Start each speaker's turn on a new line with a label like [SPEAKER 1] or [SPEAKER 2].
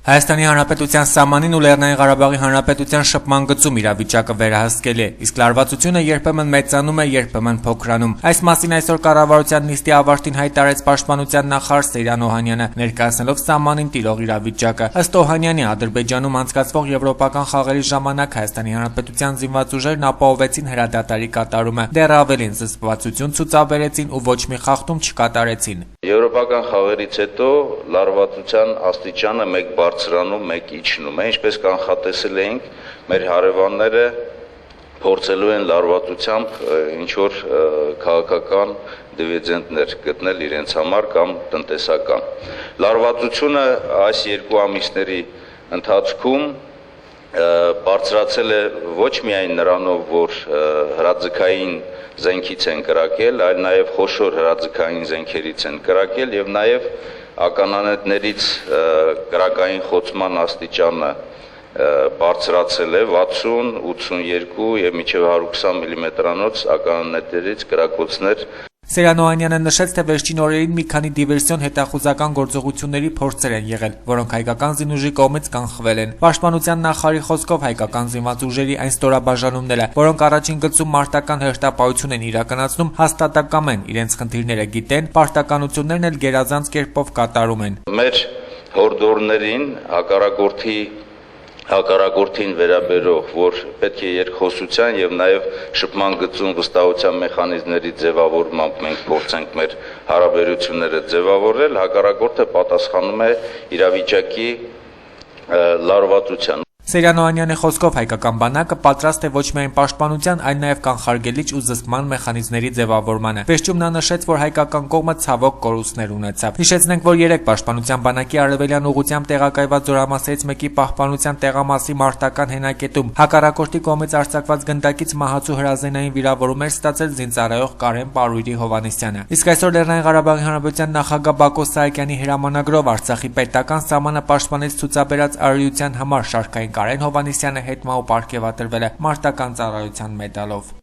[SPEAKER 1] Հայաստանի Հանրապետության սահմանին ու Լեռնային Ղարաբաղի Հանրապետության շփման գծում իրավիճակը վերահսկելի է, իսկ լարվածությունը երբեմն մեծանում է, երբեմն փոքրանում։ Այս մասին այսօր կառավարության նիստի ավարտին հայտարարեց Պաշտպանության նախարար Սեյրան Օհանյանը, ներկայացնելով սահմանին տիրող իրավիճակը։ Ըստ Օհանյանի, Ադրբեջանում անցկացվող եվրոպական խաղերի ժամանակ Հայաստանի Հանրապետության զինված ուժերն ապահովեցին հրադադարի կատարումը, դեռ ավելին զսպվածություն ցուցաբերեցին ու ոչ մի խախտում չկատարեցին։
[SPEAKER 2] Եվրոպական խաղերից հետո լարվածության աստիճանը մեկ բարձրանում, մեկ իջնում է, ինչպես կանխատեսել էինք, մեր հարևանները փորձելու են լարվածությամբ ինչ-որ քաղաքական դիվիդենտներ գտնել իրենց համար կամ տնտեսական։ Լարվածությունը այս երկու ամիսների ընթացքում բարձրացել է ոչ միայն նրանով, որ հրաձգային զենքից են կրակել, այլ նաև խոշոր հրաձգային զենքերից են կրակել եւ նաև ականանետներից կրակային խոցման աստիճանը բարձրացել է 60, 82 եւ մինչեւ 120 մմ-անոց ականանետերից կրակոցներ։
[SPEAKER 1] Սեյրան Օհանյանը նշեց, թե վերջին օրերին մի քանի դիվերսիոն հետախուզական գործողությունների փորձեր են եղել, որոնք հայկական զինուժի կողմից կանխվել են։ Պաշտպանության նախարարի խոսքով հայկական զինված ուժերի այն ստորաբաժանումները, որոնք առաջին գծում մարտական հերթապահություն են իրականացնում, հաստատակամ են, իրենց խնդիրները գիտեն, պարտականություններն էլ գերազանց կերպով կատարում են։
[SPEAKER 2] Մեր հորդորներին հակառակորդին վերաբերող, որ պետք է երկխոսության եւ նաեւ շփման գծում վստահության մեխանիզմների ձևավորմամբ մենք փորձենք մեր հարաբերությունները ձևավորել, հակառակորդը պատասխանում է իրավիճակի լարվածության։
[SPEAKER 1] Սեյրան Օհանյանի խոսքով հայկական բանակը պատրաստ է ոչ միայն պաշտպանության, այլ նաև կանխարգելիչ ու զսպման մեխանիզմների ձևավորմանը։ Վերջում նա նշեց, որ հայկական կողմը ցավոք կորուստներ ունեցավ։ Հիշեցնենք, որ 3 պաշտպանության բանակի արևելյան ուղղությամբ տեղակայված զորամասերից մեկի պահպանության տեղամասի մարտական հենակետում հակառակորդի կողմից արձակված գնդակից մահացու հրազենային վիրավորում էր ստացել զինծառայող Կարեն Պարույրի Հովհաննիսյանը։ Իսկ այսօր Լեռնային Ղարաբաղի Հանրապետության նախագահ Բակո Սահակյանի հրամանագրով Արցախի պետական սահմանը պաշտպանից ցուցաբերած արարության համար շարքային Կարեն Հովհաննիսյանը հետմահու պարգևատրվել է մարտական ծառայության մեդալով։